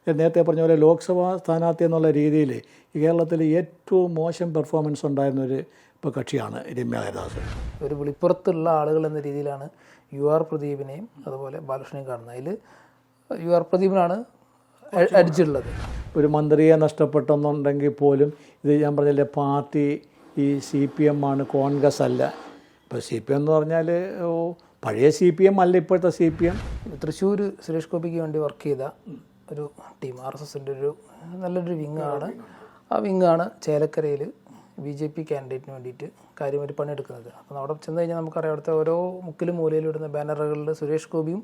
നേരത്തെ പറഞ്ഞ പോലെ ലോക്സഭാ സ്ഥാനാർത്ഥി എന്നുള്ള രീതിയിൽ കേരളത്തിൽ ഏറ്റവും മോശം പെർഫോമൻസ് ഉണ്ടായിരുന്നൊരു ഇപ്പോൾ കക്ഷിയാണ് രമ്യ ഹരിദാസ്. ഒരു വിളിപ്പുറത്തുള്ള ആളുകൾ എന്ന രീതിയിലാണ് UR പ്രദീപിനെയും അതുപോലെ ബാലകൃഷ്ണനെയും കാണുന്നത്. അതിൽ UR പ്രദീപിനാണ് അടിച്ചുള്ളത്. ഒരു മന്ത്രിയെ നഷ്ടപ്പെട്ടെന്നുണ്ടെങ്കിൽ പോലും ഇത് ഞാൻ പറഞ്ഞില്ലേ, പാർട്ടി ഈ CPM ആണ്, കോൺഗ്രസ് അല്ല. ഇപ്പോൾ CPM എന്ന് പറഞ്ഞാൽ പഴയ CPM അല്ല ഇപ്പോഴത്തെ CPM. തൃശ്ശൂർ സുരേഷ് ഗോപിക്ക് വേണ്ടി വർക്ക് ചെയ്ത ഒരു ടീം, RSSൻ്റെ ഒരു നല്ലൊരു വിങ്ങാണ്. ആ വിങ്ങാണ് ചേലക്കരയിൽ BJP കാൻഡിഡേറ്റിന് വേണ്ടിയിട്ട് കാര്യമായിട്ട് പണിയെടുക്കുന്നത്. അപ്പോൾ അവിടെ ചെന്ന് കഴിഞ്ഞാൽ നമുക്കറിയാം, അവിടുത്തെ ഓരോ മുക്കിലും മൂലയിലും ഇടുന്ന ബാനറുകളിൽ സുരേഷ് ഗോപിയും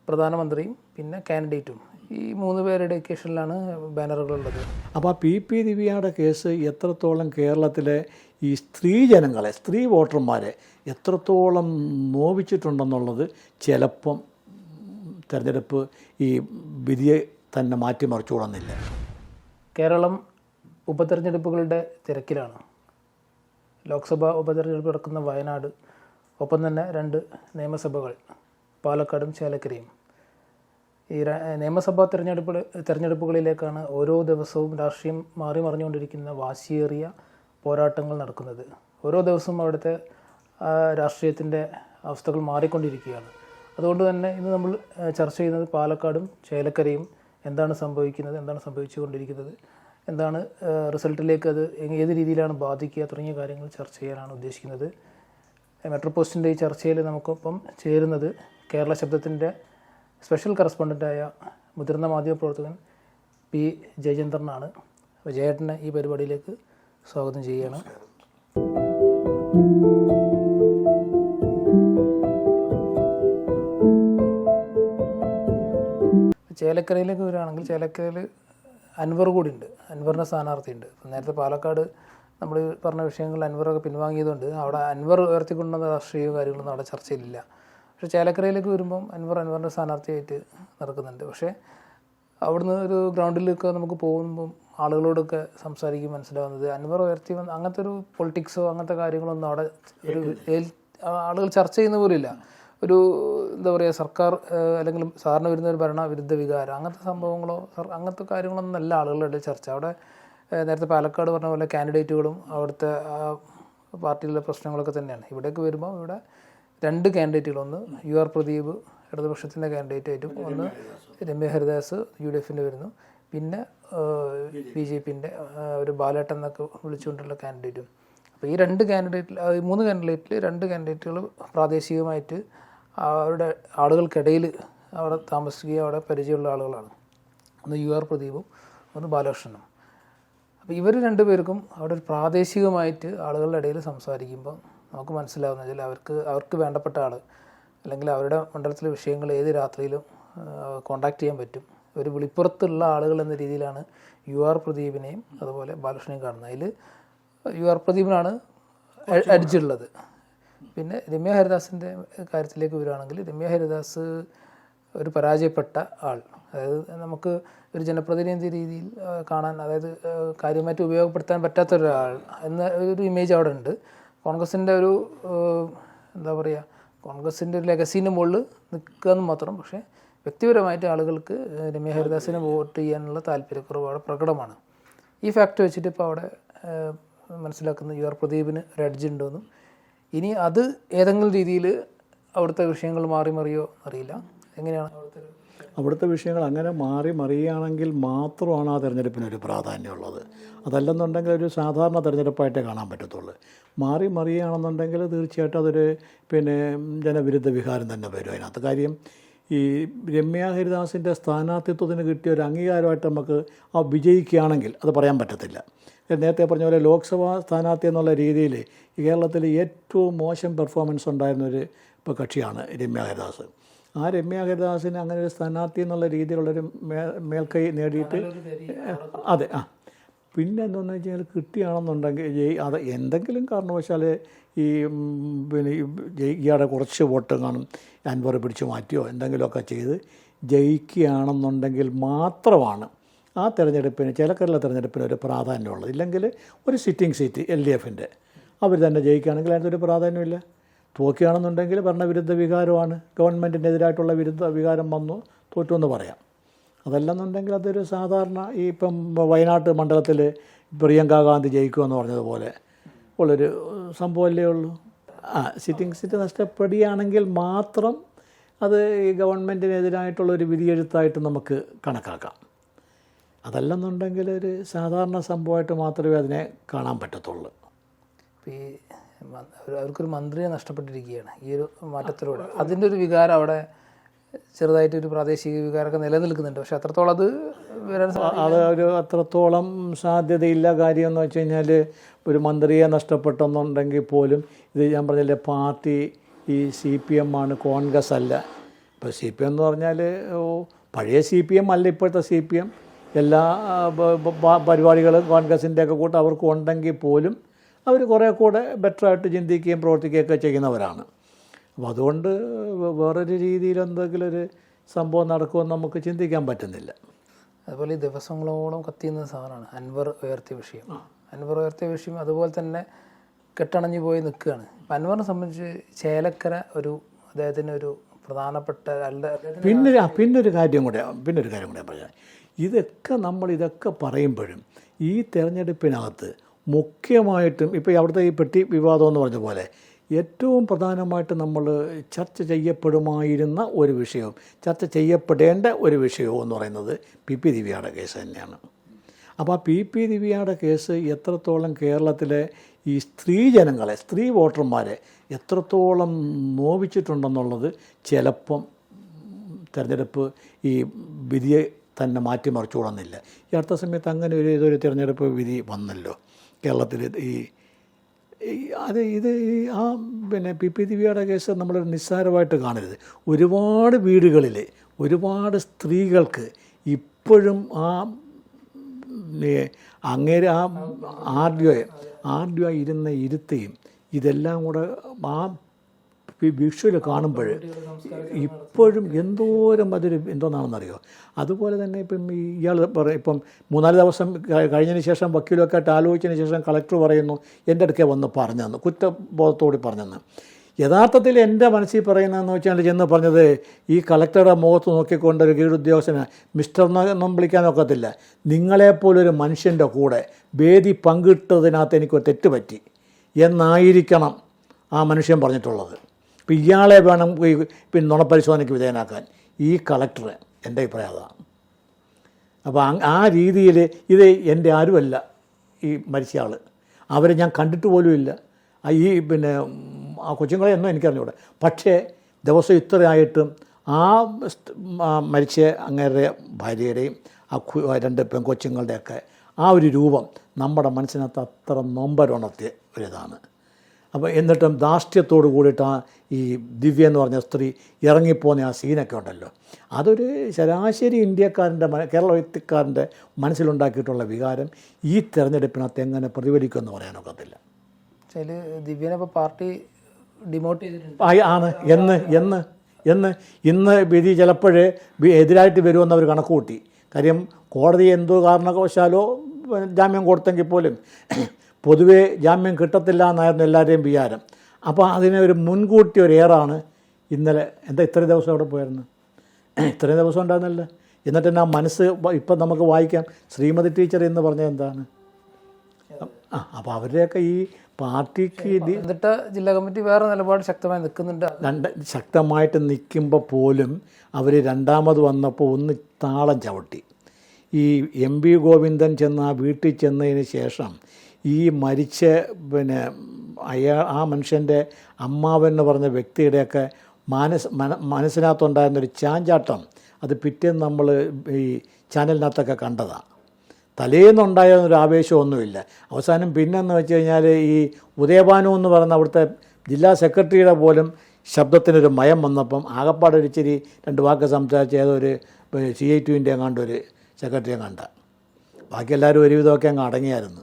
പ്രധാനമന്ത്രിയും പിന്നെ കാൻഡിഡേറ്റും, ഈ 3 പേരുടെ ഒക്കേഷനിലാണ് ബാനറുകളുള്ളത്. അപ്പോൾ PP ദിവ്യയുടെ കേസ് എത്രത്തോളം കേരളത്തിലെ ഈ സ്ത്രീജനങ്ങളെ, സ്ത്രീ വോട്ടർമാരെ എത്രത്തോളം നോവിച്ചിട്ടുണ്ടെന്നുള്ളത് ചിലപ്പം തെരഞ്ഞെടുപ്പ് ഈ വിധിയെ തന്നെ മാറ്റിമറിച്ചുകൂടുന്നില്ല. കേരളം ഉപതെരഞ്ഞെടുപ്പുകളുടെ തിരക്കിലാണ്. ലോക്സഭാ ഉപതെരഞ്ഞെടുപ്പ് നടക്കുന്ന വയനാട്, ഒപ്പം തന്നെ 2 നിയമസഭകൾ, പാലക്കാടും ചേലക്കരയും. ഈ നിയമസഭാ തെരഞ്ഞെടുപ്പുകളിലേക്കാണ് ഓരോ ദിവസവും രാഷ്ട്രീയം മാറി മറിഞ്ഞുകൊണ്ടിരിക്കുന്ന വാശിയേറിയ പോരാട്ടങ്ങൾ നടക്കുന്നത്. ഓരോ ദിവസവും അവിടുത്തെ രാഷ്ട്രീയത്തിൻ്റെ അവസ്ഥകൾ മാറിക്കൊണ്ടിരിക്കുകയാണ്. അതുകൊണ്ട് തന്നെ ഇന്ന് നമ്മൾ ചർച്ച ചെയ്യുന്നത് പാലക്കാടും ചേലക്കരയും എന്താണ് സംഭവിക്കുന്നത്, എന്താണ് സംഭവിച്ചുകൊണ്ടിരിക്കുന്നത്, എന്താണ് റിസൾട്ടിലേക്ക് അത് ഏത് രീതിയിലാണ് ബാധിക്കുക തുടങ്ങിയ കാര്യങ്ങൾ ചർച്ച ചെയ്യാനാണ് ഉദ്ദേശിക്കുന്നത്. മെട്രോ പോസ്റ്റിൻ്റെ ഈ ചർച്ചയിൽ നമുക്കൊപ്പം ചേരുന്നത് കേരള ശബ്ദത്തിൻ്റെ സ്പെഷ്യൽ കറസ്പോണ്ടൻ്റായ മുതിർന്ന മാധ്യമപ്രവർത്തകൻ P. ജയചന്ദ്രനാണ്. ജയേട്ടനെ ഈ പരിപാടിയിലേക്ക് സ്വാഗതം ചെയ്യുകയാണ്. ചേലക്കരയിലേക്ക് വരികയാണെങ്കിൽ ചേലക്കരയിൽ അൻവർ കൂടി ഉണ്ട്, അൻവറിൻ്റെ സ്ഥാനാർത്ഥിയുണ്ട്. നേരത്തെ പാലക്കാട് നമ്മൾ പറഞ്ഞ വിഷയങ്ങളിൽ അൻവറൊക്കെ പിൻവാങ്ങിയതുകൊണ്ട് അവിടെ അൻവർ ഉയർത്തിക്കൊണ്ടുവന്ന രാഷ്ട്രീയ കാര്യങ്ങളൊന്നും അവിടെ ചർച്ചയിലില്ല. പക്ഷേ ചേലക്കരയിലേക്ക് വരുമ്പം അൻവറിൻ്റെ സ്ഥാനാർത്ഥിയായിട്ട് നടക്കുന്നുണ്ട്. പക്ഷേ അവിടുന്ന് ഒരു ഗ്രൗണ്ടിലൊക്കെ നമുക്ക് പോകുമ്പം ആളുകളോടൊക്കെ സംസാരിക്കും മനസ്സിലാവുന്നത് അൻവർ ഉയർത്തി വന്ന അങ്ങനത്തെ ഒരു പൊളിറ്റിക്സോ അങ്ങനത്തെ കാര്യങ്ങളൊന്നും അവിടെ ഒരു ആളുകൾ ചർച്ച ചെയ്യുന്ന പോലില്ല. ഒരു എന്താ പറയുക, സർക്കാർ അല്ലെങ്കിൽ സാറിന് വരുന്ന ഒരു ഭരണവിരുദ്ധ വികാരം, അങ്ങനത്തെ സംഭവങ്ങളോ അങ്ങനത്തെ കാര്യങ്ങളൊന്നും അല്ല ആളുകളുടെ ചർച്ച. അവിടെ നേരത്തെ പാലക്കാട് പറഞ്ഞ പോലെ കാൻഡിഡേറ്റുകളും അവിടുത്തെ പാർട്ടിയിലെ പ്രശ്നങ്ങളൊക്കെ തന്നെയാണ്. ഇവിടേക്ക് വരുമ്പോൾ ഇവിടെ 2 കാൻഡിഡേറ്റുകൾ, ഒന്ന് UR പ്രദീപ് ഇടതുപക്ഷത്തിൻ്റെ കാൻഡിഡേറ്റായിട്ടും, ഒന്ന് രമ്യ ഹരിദാസ് UDFൻ്റെ വരുന്നു, പിന്നെ BJPൻ്റെ ഒരു ബാലേട്ടൻ എന്നൊക്കെ വിളിച്ചുകൊണ്ടുള്ള കാൻഡിഡേറ്റും. അപ്പോൾ ഈ 3 കാൻഡിഡേറ്റിൽ 2 കാൻഡിഡേറ്റുകൾ പ്രാദേശികമായിട്ട് അവരുടെ ആളുകൾക്കിടയിൽ അവിടെ താമസിക്കുകയും അവിടെ പരിചയമുള്ള ആളുകളാണ്. ഒന്ന് UR പ്രദീപും ഒന്ന് ബാലകൃഷ്ണനും. അപ്പോൾ ഇവർ 2 പേർക്കും അവിടെ ഒരു പ്രാദേശികമായിട്ട് ആളുകളുടെ ഇടയിൽ സംസാരിക്കുമ്പോൾ നമുക്ക് മനസ്സിലാവുന്ന വെച്ചാൽ അവർക്ക് വേണ്ടപ്പെട്ട ആൾ അല്ലെങ്കിൽ അവരുടെ മണ്ഡലത്തിലെ വിഷയങ്ങൾ ഏത് രാത്രിയിലും കോണ്ടാക്ട് ചെയ്യാൻ പറ്റും. ഒരു വിളിപ്പുറത്തുള്ള ആളുകൾ എന്ന രീതിയിലാണ് UR പ്രദീപിനെയും അതുപോലെ ബാലകൃഷ്ണനെയും കാണുന്നത്. അതിൽ UR പ്രദീപിനാണ് അടിച്ചിട്ടുള്ളത്. പിന്നെ രമ്യ ഹരിദാസിൻ്റെ കാര്യത്തിലേക്ക് വരികയാണെങ്കിൽ രമ്യ ഹരിദാസ് ഒരു പരാജയപ്പെട്ട ആൾ, അതായത് നമുക്ക് ഒരു ജനപ്രതിനിധി രീതിയിൽ കാണാൻ, അതായത് കാര്യമായിട്ട് ഉപയോഗപ്പെടുത്താൻ പറ്റാത്തൊരാൾ എന്ന ഒരു ഇമേജ് അവിടെ ഉണ്ട്. കോൺഗ്രസിൻ്റെ ഒരു എന്താ പറയുക, കോൺഗ്രസിൻ്റെ ഒരു ലെഗസീൻ്റെ മുകളിൽ നിൽക്കുക എന്ന് മാത്രം. പക്ഷേ വ്യക്തിപരമായിട്ട് ആളുകൾക്ക് രമ്യ ഹരിദാസിനെ വോട്ട് ചെയ്യാനുള്ള താല്പര്യക്കുറവ് അവിടെ പ്രകടമാണ്. ഈ ഫാക്ട് വെച്ചിട്ട് ഇപ്പോൾ അവിടെ മനസ്സിലാക്കുന്ന UR പ്രദീപിന് ഒരു എഡ്ജ് ഉണ്ടോയെന്നും, ഇനി അത് ഏതെങ്കിലും രീതിയിൽ അവിടുത്തെ വിഷയങ്ങൾ മാറി മറിയോ അറിയില്ല. എങ്ങനെയാണ് അവിടുത്തെ വിഷയങ്ങൾ അങ്ങനെ മാറി മറിയുകയാണെങ്കിൽ മാത്രമാണ് ആ തെരഞ്ഞെടുപ്പിനൊരു പ്രാധാന്യമുള്ളത്. അതല്ലെന്നുണ്ടെങ്കിൽ ഒരു സാധാരണ തെരഞ്ഞെടുപ്പായിട്ടേ കാണാൻ പറ്റത്തുള്ളൂ. മാറി മറിയുകയാണെന്നുണ്ടെങ്കിൽ തീർച്ചയായിട്ടും അതൊരു ജനവിരുദ്ധ വികാരം തന്നെ വരും അതിനകത്ത്. കാര്യം ഈ രമ്യ ഹരിദാസിൻ്റെ സ്ഥാനാർത്ഥിത്വത്തിന് കിട്ടിയ ഒരു അംഗീകാരമായിട്ട് നമുക്ക് വിജയിക്കുകയാണെങ്കിൽ അത് പറയാൻ പറ്റത്തില്ല. നേരത്തെ പറഞ്ഞ പോലെ ലോക്സഭാ സ്ഥാനാർത്ഥി എന്നുള്ള രീതിയിൽ കേരളത്തിൽ ഏറ്റവും മോശം പെർഫോമൻസ് ഉണ്ടായിരുന്നൊരു ഇപ്പോൾ കക്ഷിയാണ് രമ്യ ഹരിദാസ്. ആ രമ്യ ഹരിദാസിന് അങ്ങനെ ഒരു സ്ഥാനാർത്ഥി എന്നുള്ള രീതിയിലുള്ളൊരു മേൽക്കൈ നേടിയിട്ട് അതെ പിന്നെ എന്താണെന്ന് വെച്ച് കഴിഞ്ഞാൽ കിട്ടുകയാണെന്നുണ്ടെങ്കിൽ അത് എന്തെങ്കിലും കാരണവശാൽ ഈ ഇയാളുടെ കുറച്ച് വോട്ട് കാണും അൻവർ പിടിച്ചു മാറ്റിയോ എന്തെങ്കിലുമൊക്കെ ചെയ്ത് ജയിക്കുകയാണെന്നുണ്ടെങ്കിൽ മാത്രമാണ് ആ തെരഞ്ഞെടുപ്പിന് ചേലക്കരയിലെ തെരഞ്ഞെടുപ്പിന് ഒരു പ്രാധാന്യമുള്ളത്. ഇല്ലെങ്കിൽ ഒരു സിറ്റിംഗ് സീറ്റ് LDFൻ്റെ അവർ തന്നെ ജയിക്കുകയാണെങ്കിൽ അതിനൊരു പ്രാധാന്യമില്ല. തോക്കുകയാണെന്നുണ്ടെങ്കിൽ ഭരണവിരുദ്ധ വികാരമാണ്, ഗവൺമെൻറ്റിനെതിരായിട്ടുള്ള വിരുദ്ധ വികാരം വന്നു തോറ്റു എന്ന് പറയാം. അതല്ലെന്നുണ്ടെങ്കിൽ അതൊരു സാധാരണ ഈ ഇപ്പം വയനാട്ട് മണ്ഡലത്തിൽ പ്രിയങ്ക ഗാന്ധി ജയിക്കുമെന്ന് പറഞ്ഞതുപോലെ ഉള്ളൊരു സംഭവമല്ലേ ഉള്ളൂ. സിറ്റിംഗ് സീറ്റ് നഷ്ടപ്പെടുകയാണെങ്കിൽ മാത്രം അത് ഈ ഗവൺമെൻറ്റിനെതിരായിട്ടുള്ളൊരു വിധിയെഴുത്തായിട്ട് നമുക്ക് കണക്കാക്കാം. അതല്ലെന്നുണ്ടെങ്കിൽ ഒരു സാധാരണ സംഭവമായിട്ട് മാത്രമേ അതിനെ കാണാൻ പറ്റത്തുള്ളൂ. ഈ അവർക്കൊരു മന്ത്രിയെ നഷ്ടപ്പെട്ടിരിക്കുകയാണ് ഈ ഒരു മാറ്റത്തിലൂടെ. അതിൻ്റെ ഒരു വികാരം അവിടെ ചെറുതായിട്ടൊരു പ്രാദേശിക വികാരമൊക്കെ നിലനിൽക്കുന്നുണ്ട്. പക്ഷെ അത്രത്തോളം അത് വരാൻ ഒരു അത്രത്തോളം സാധ്യതയില്ല. കാര്യം എന്ന് വെച്ച് കഴിഞ്ഞാൽ ഒരു മന്ത്രിയെ നഷ്ടപ്പെട്ടെന്നുണ്ടെങ്കിൽ പോലും ഇത് ഞാൻ പറഞ്ഞില്ലേ, പാർട്ടി ഈ CPM ആണ്, കോൺഗ്രസ് അല്ല. ഇപ്പോൾ CPM എന്ന് പറഞ്ഞാൽ പഴയ CPM അല്ല ഇപ്പോഴത്തെ CPM. എല്ലാ പരിപാടികളും കോൺഗ്രസിൻ്റെയൊക്കെ കൂട്ട് അവർക്ക് ഉണ്ടെങ്കിൽ പോലും അവർ കുറേ കൂടെ ബെറ്ററായിട്ട് ചിന്തിക്കുകയും പ്രവർത്തിക്കുകയൊക്കെ ചെയ്യുന്നവരാണ്. അപ്പോൾ അതുകൊണ്ട് വേറൊരു രീതിയിൽ എന്തെങ്കിലും ഒരു സംഭവം നടക്കുമെന്ന് നമുക്ക് ചിന്തിക്കാൻ പറ്റുന്നില്ല. അതുപോലെ ഈ ദിവസങ്ങളോളം കത്തിയുന്ന സാധനമാണ് അൻവർ ഉയർത്തിയ വിഷയം. അൻവർ ഉയർത്തിയ വിഷയം അതുപോലെ തന്നെ കെട്ടണഞ്ഞു പോയി നിൽക്കുകയാണ്. അപ്പം അൻവറിനെ സംബന്ധിച്ച് ചേലക്കര അദ്ദേഹത്തിന് ഒരു പ്രധാനപ്പെട്ട പിന്നൊരു കാര്യം കൂടെ പറയാം. ഇതൊക്കെ പറയുമ്പോഴും ഈ തെരഞ്ഞെടുപ്പിനകത്ത് മുഖ്യമായിട്ടും ഇപ്പോൾ അവിടുത്തെ ഈ പെട്ടി വിവാദം എന്ന് പറഞ്ഞ പോലെ ഏറ്റവും പ്രധാനമായിട്ട് നമ്മൾ ചർച്ച ചെയ്യപ്പെടുമായിരുന്ന ഒരു വിഷയവും ചർച്ച ചെയ്യപ്പെടേണ്ട ഒരു വിഷയവും എന്ന് പറയുന്നത് PP ദിവ്യയുടെ കേസ് തന്നെയാണ്. അപ്പോൾ ആ PP ദിവ്യയുടെ കേസ് എത്രത്തോളം കേരളത്തിലെ ഈ സ്ത്രീ വോട്ടർമാരെ എത്രത്തോളം നോവിച്ചിട്ടുണ്ടെന്നുള്ളത് ചിലപ്പം തെരഞ്ഞെടുപ്പ് ഈ വിധിയെ തന്നെ മാറ്റിമറിച്ചുകൂടുന്നില്ല. ഈ അടുത്ത സമയത്ത് അങ്ങനെ ഏതൊരു തിരഞ്ഞെടുപ്പ് വിധി വന്നല്ലോ കേരളത്തിൽ. പിന്നെ PP ദിവ്യയുടെ കേസ് നമ്മൾ നിസ്സാരമായിട്ട് കാണരുത്. ഒരുപാട് വീടുകളിൽ ഒരുപാട് സ്ത്രീകൾക്ക് ഇപ്പോഴും അങ്ങേര് ആർഡിയോ ഇരുന്ന ഇരുത്തയും ഇതെല്ലാം കൂടെ വിഷ്വൽ കാണുമ്പോൾ ഇപ്പോഴും എന്തോരം എന്തോന്നാണെന്നറിയോ. അതുപോലെ തന്നെ ഇപ്പം ഇയാൾ ഇപ്പം 3-4 ദിവസം കഴിഞ്ഞതിന് ശേഷം വക്കീലൊക്കെ ആയിട്ട് ആലോചിച്ചതിന് ശേഷം കളക്ടർ പറയുന്നു എൻ്റെ അടുക്കെ വന്ന് പറഞ്ഞെന്ന്, കുറ്റബോധത്തോടെ പറഞ്ഞെന്ന്. യഥാർത്ഥത്തിൽ എൻ്റെ മനസ്സിൽ പറയുന്നതെന്ന് വെച്ചാൽ ചെന്ന് പറഞ്ഞത് ഈ കളക്ടറുടെ മുഖത്ത് നോക്കിക്കൊണ്ട് ഒരു കീഴുദ്യോഗസ്ഥന് മിസ്റ്റർ എന്നൊന്നും വിളിക്കാനൊക്കത്തില്ല, നിങ്ങളെപ്പോലൊരു മനുഷ്യൻ്റെ കൂടെ വേദി പങ്കിട്ടതിനകത്ത് എനിക്കൊരു തെറ്റ് പറ്റി എന്നായിരിക്കണം ആ മനുഷ്യൻ പറഞ്ഞിട്ടുള്ളത്. ഇപ്പം ഇയാളെ വേണം പിന്നെ നുണപരിശോധനയ്ക്ക് വിധേയനാക്കാൻ ഈ കളക്ടറെ. എൻ്റെ അഭിപ്രായം അതാണ്. അപ്പോൾ ആ രീതിയിൽ ഇത് എൻ്റെ ആരുമല്ല ഈ മരിച്ച ആൾ, അവരെ ഞാൻ കണ്ടിട്ട് പോലുമില്ല. പിന്നെ ആ കൊച്ചുങ്ങളെ ഒന്നും എനിക്കറിഞ്ഞൂടെ. പക്ഷേ ദിവസം ഇത്രയായിട്ടും ആ മരിച്ച അങ്ങേരുടെ ഭാര്യയുടെയും ആ 2 പെൺകൊച്ചുങ്ങളുടെയൊക്കെ ആ ഒരു രൂപം നമ്മുടെ മനസ്സിനകത്ത് അത്ര നൊമ്പരുണർത്തിയ ഒരിതാണ്. അപ്പോൾ എന്നിട്ടും ധാർഷ്ട്യത്തോട് കൂടിയിട്ട് ഈ ദിവ്യ എന്ന് പറഞ്ഞ സ്ത്രീ ഇറങ്ങിപ്പോകുന്ന ആ സീനൊക്കെ ഉണ്ടല്ലോ, അതൊരു ശരാശരി കേരള വ്യക്തിക്കാരൻ്റെ മനസ്സിലുണ്ടാക്കിയിട്ടുള്ള വികാരം ഈ തെരഞ്ഞെടുപ്പിനകത്ത് എങ്ങനെ പ്രതിഫലിക്കുമെന്ന് പറയാനൊക്കത്തില്ല. ദിവ്യനെ ഇപ്പോൾ പാർട്ടി ഡിമോട്ട് ചെയ്തിട്ടുണ്ട് ആണ് ഇന്ന് വിധി ചിലപ്പോഴേ എതിരായിട്ട് വരുമെന്ന് അവർ കണക്ക് കൂട്ടി. കാര്യം കോടതി എന്തോ കാരണവശാലോ ജാമ്യം കൊടുത്തെങ്കിൽ പോലും പൊതുവേ ജാമ്യം കിട്ടത്തില്ല എന്നായിരുന്നു എല്ലാവരുടെയും വിചാരം. അപ്പോൾ അതിനെ ഒരു മുൻകൂട്ടി ഒരു ഏറാണ് ഇന്നലെ. ഇത്രയും ദിവസം അവിടെ പോയിരുന്നു, ഇത്രയും ദിവസം ഉണ്ടായിരുന്നല്ലോ. എന്നിട്ട് തന്നെ ആ മനസ്സ് ഇപ്പം നമുക്ക് വായിക്കാം. ശ്രീമതി ടീച്ചർ എന്ന് പറഞ്ഞത് എന്താണ്? അപ്പോൾ അവരുടെയൊക്കെ ഈ പാർട്ടിക്ക് എന്നിട്ട് ജില്ലാ കമ്മിറ്റി വേറെ നിലപാട് ശക്തമായി നിൽക്കുന്നുണ്ട്. ശക്തമായിട്ട് നിൽക്കുമ്പോൾ പോലും അവർ രണ്ടാമത് വന്നപ്പോൾ ഒന്ന് താളം ചവിട്ടി. ഈ MP ഗോവിന്ദൻ ചെന്ന് ആ വീട്ടിൽ ചെന്നതിന് ശേഷം ഈ മരിച്ച പിന്നെ ആ മനുഷ്യൻ്റെ അമ്മാവൻ എന്ന് പറഞ്ഞ വ്യക്തിയുടെയൊക്കെ മനസ്സിനകത്തുണ്ടായിരുന്നൊരു ചാഞ്ചാട്ടം അത് പിറ്റേന്ന് നമ്മൾ ഈ ചാനലിനകത്തൊക്കെ കണ്ടതാണ്. തലേന്നുണ്ടായിരുന്നൊരു ആവേശമൊന്നുമില്ല. അവസാനം പിന്നെന്ന് വെച്ച് കഴിഞ്ഞാൽ ഈ ഉദയഭാനു എന്ന് പറയുന്ന അവിടുത്തെ ജില്ലാ സെക്രട്ടറിയുടെ പോലും ശബ്ദത്തിനൊരു മയം വന്നപ്പം ആകപ്പാടൊരിച്ചിരി 2 വാക്ക് സംസാരിച്ച് ഏതൊരു CI2-ൻ്റെ എങ്ങാണ്ടൊരു സെക്രട്ടറിയെ കണ്ട. ബാക്കി എല്ലാവരും ഒരുവിധമൊക്കെ അങ്ങ് അടങ്ങിയായിരുന്നു.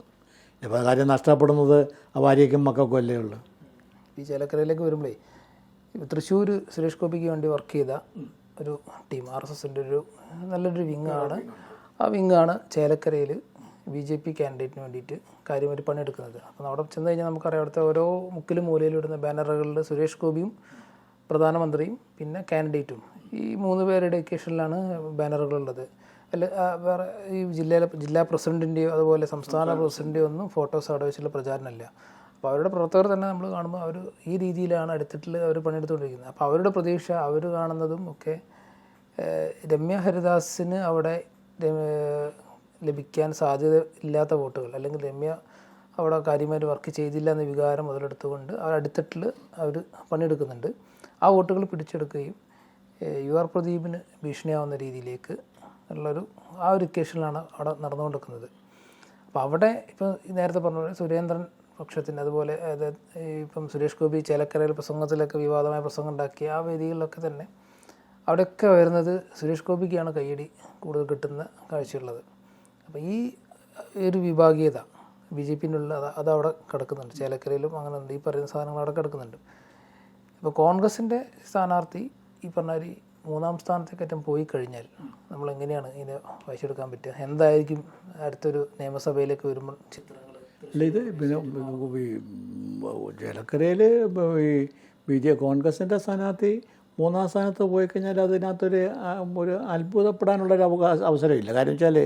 ഇപ്പോൾ കാര്യം നഷ്ടപ്പെടുന്നത് ആ ഭാര്യയ്ക്കും മക്കൾക്കും അല്ലേ ഉള്ളൂ. ഈ ചേലക്കരയിലേക്ക് വരുമ്പോഴേ തൃശ്ശൂർ സുരേഷ് ഗോപിക്ക് വേണ്ടി വർക്ക് ചെയ്ത ഒരു ടീം RSSൻ്റെ നല്ലൊരു വിങ്ങാണ്. ആ വിങ്ങാണ് ചേലക്കരയിൽ BJP കാൻഡിഡേറ്റിന് വേണ്ടിയിട്ട് കാര്യമായിട്ട് പണിയെടുക്കുന്നത്. അപ്പോൾ അവിടെ ചെന്ന് കഴിഞ്ഞാൽ നമുക്കറിയാം, അവിടുത്തെ ഓരോ മുക്കിലും മൂലയിലും ഇടുന്ന ബാനറുകളിൽ സുരേഷ് ഗോപിയും പ്രധാനമന്ത്രിയും പിന്നെ കാൻഡിഡേറ്റും ഈ 3 പേരുടെ ഒക്കേഷനിലാണ് ബാനറുകളുള്ളത്. അല്ല വേറെ ഈ ജില്ലാ പ്രസിഡൻറ്റിൻ്റെയോ അതുപോലെ സംസ്ഥാന പ്രസിഡൻറ്റിൻ്റെയോ ഒന്നും ഫോട്ടോസ് അവിടെ വെച്ചുള്ള പ്രചാരണമില്ല. അപ്പോൾ അവരുടെ പ്രവർത്തകർ തന്നെ നമ്മൾ കാണുമ്പോൾ അവർ ഈ രീതിയിലാണ് അടുത്തിട്ട് അവർ പണിയെടുത്തുകൊണ്ടിരിക്കുന്നത്. അപ്പോൾ അവരുടെ പ്രതീക്ഷ അവർ കാണുന്നതും ഒക്കെ രമ്യ ഹരിദാസിന് അവിടെ ലഭിക്കാൻ സാധ്യത ഇല്ലാത്ത വോട്ടുകൾ, അല്ലെങ്കിൽ രമ്യ അവിടെ കാര്യമായിട്ട് വർക്ക് ചെയ്തില്ല എന്ന വികാരം മുതലെടുത്തുകൊണ്ട് അവർ അടുത്തിട്ടിൽ അവർ പണിയെടുക്കുന്നുണ്ട്. ആ വോട്ടുകൾ പിടിച്ചെടുക്കുകയും UR പ്രദീപിന് ഭീഷണിയാവുന്ന രീതിയിലേക്ക് ഉള്ളൊരു ആ ഒരു ഇക്വേഷനിലാണ് അവിടെ നടന്നുകൊണ്ടിരിക്കുന്നത്. അപ്പോൾ അവിടെ ഇപ്പോൾ നേരത്തെ പറഞ്ഞ പോലെ സുരേന്ദ്രൻ പക്ഷത്തിൻ്റെ, അതുപോലെ ഇപ്പം സുരേഷ് ഗോപി ചേലക്കരയിൽ പ്രസംഗത്തിലൊക്കെ വിവാദമായ പ്രസംഗം ഉണ്ടാക്കിയ ആ വേദികളിലൊക്കെ തന്നെ അവിടെയൊക്കെ വരുന്നത് സുരേഷ് ഗോപിക്കാണ് കയ്യടി കൂടുതൽ കിട്ടുന്ന കാഴ്ചയുള്ളത്. അപ്പോൾ ഈ ഒരു വിഭാഗീയത BJPയിലുള്ള അതവിടെ കിടക്കുന്നുണ്ട്. ചേലക്കരയിലും അങ്ങനെ ഉണ്ട്. ഈ പറയുന്ന സാധനങ്ങൾ അവിടെ കിടക്കുന്നുണ്ട്. ഇപ്പോൾ കോൺഗ്രസിൻ്റെ സ്ഥാനാർത്ഥി ഈ പറഞ്ഞാൽ മൂന്നാം സ്ഥാനത്തേക്കറ്റം പോയി കഴിഞ്ഞാൽ നമ്മൾ എങ്ങനെയാണ് ഇതിനെ വായിച്ചെടുക്കാൻ പറ്റുക? എന്തായിരിക്കും അടുത്തൊരു നിയമസഭയിലേക്ക് വരുമ്പോൾ ചിത്രങ്ങൾ? അല്ല, ഇത് പിന്നെ ചേലക്കരയിൽ കോൺഗ്രസിൻ്റെ സ്ഥാനാർത്ഥി മൂന്നാം സ്ഥാനത്ത് പോയി കഴിഞ്ഞാൽ അതിനകത്തൊരു അത്ഭുതപ്പെടാനുള്ളൊരു അവസരമില്ല. കാര്യം വെച്ചാൽ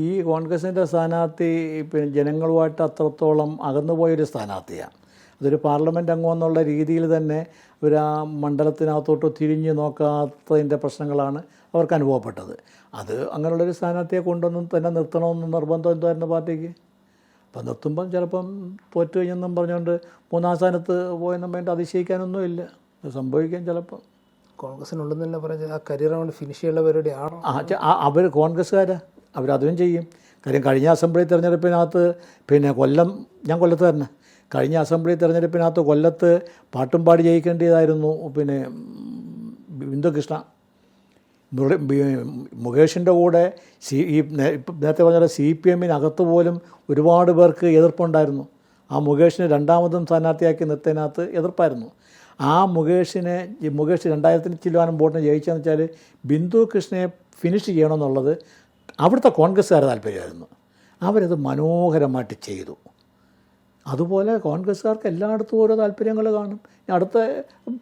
ഈ കോൺഗ്രസിൻ്റെ സ്ഥാനാർത്ഥി പിന്നെ ജനങ്ങളുമായിട്ട് അത്രത്തോളം അകന്നുപോയൊരു സ്ഥാനാർത്ഥിയാണ്. അതൊരു പാർലമെൻറ്റ് അംഗം എന്നുള്ള രീതിയിൽ തന്നെ ഒരു ആ മണ്ഡലത്തിനകത്തോട്ട് തിരിഞ്ഞ് നോക്കാത്തതിൻ്റെ പ്രശ്നങ്ങളാണ് അവർക്ക് അനുഭവപ്പെട്ടത്. അത് അങ്ങനെയുള്ളൊരു സ്ഥാനാർത്ഥിയെ കൊണ്ടൊന്നും തന്നെ നിർത്തണമെന്ന് നിർബന്ധം എന്തായിരുന്നു പാർട്ടിക്ക്. അപ്പം നിർത്തുമ്പം ചിലപ്പം തോറ്റു കഴിഞ്ഞെന്നും പറഞ്ഞുകൊണ്ട് മൂന്നാം സ്ഥാനത്ത് പോയെന്നും വേണ്ട അതിശയിക്കാനൊന്നുമില്ല. അത് സംഭവിക്കാൻ ചിലപ്പം കോൺഗ്രസിനുണ്ടെന്ന് തന്നെ പറഞ്ഞാൽ ആ കരിയർ കൊണ്ട് ഫിനിഷ് ചെയ്യുന്ന പരിപാടിയാണോ? അവർ കോൺഗ്രസ്സുകാരാ, അവരതും ചെയ്യും. കാര്യം കഴിഞ്ഞ അസംബ്ലി തെരഞ്ഞെടുപ്പിനകത്ത് പിന്നെ ഞാൻ കൊല്ലത്ത് തന്നെ കഴിഞ്ഞ അസംബ്ലി തെരഞ്ഞെടുപ്പിനകത്ത് കൊല്ലത്ത് പാട്ടും പാടി ജയിക്കേണ്ടതായിരുന്നു പിന്നെ ബിന്ദു കൃഷ്ണ. മുകേഷിൻ്റെ കൂടെ നേരത്തെ പറഞ്ഞ CPMനകത്ത് പോലും ഒരുപാട് പേർക്ക് എതിർപ്പുണ്ടായിരുന്നു. ആ മുകേഷിനെ രണ്ടാമതും സ്ഥാനാർത്ഥിയാക്കി നിർത്തിയതിനകത്ത് എതിർപ്പായിരുന്നു. ആ മുകേഷ് 2000 ചില്ലുവാനും വോട്ടിന് ജയിച്ചതെന്ന് വെച്ചാൽ ബിന്ദു കൃഷ്ണയെ ഫിനിഷ് ചെയ്യണമെന്നുള്ളത് അവിടുത്തെ കോൺഗ്രസ്സുകാരുടെ താല്പര്യമായിരുന്നു. അവരത് മനോഹരമായിട്ട് ചെയ്തു. അതുപോലെ കോൺഗ്രസ്സുകാർക്ക് എല്ലായിടത്തും ഓരോ താല്പര്യങ്ങൾ കാണും. അടുത്ത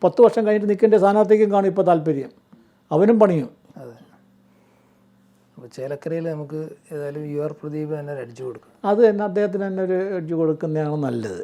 10 വർഷം കഴിഞ്ഞിട്ട് നിൽക്കേണ്ട സ്ഥാനാർത്ഥിക്കും കാണും ഇപ്പോൾ താല്പര്യം, അവനും പണിയും. അതെ. അപ്പോൾ ചേലക്കരയിൽ നമുക്ക് ഏതായാലും UR പ്രദീപ് തന്നെ ഒരു എഡ്ജ് കൊടുക്കും. അത് തന്നെ അദ്ദേഹത്തിന് തന്നെ ഒരു എഡ്ജ് കൊടുക്കുന്നതാണ് നല്ലത്.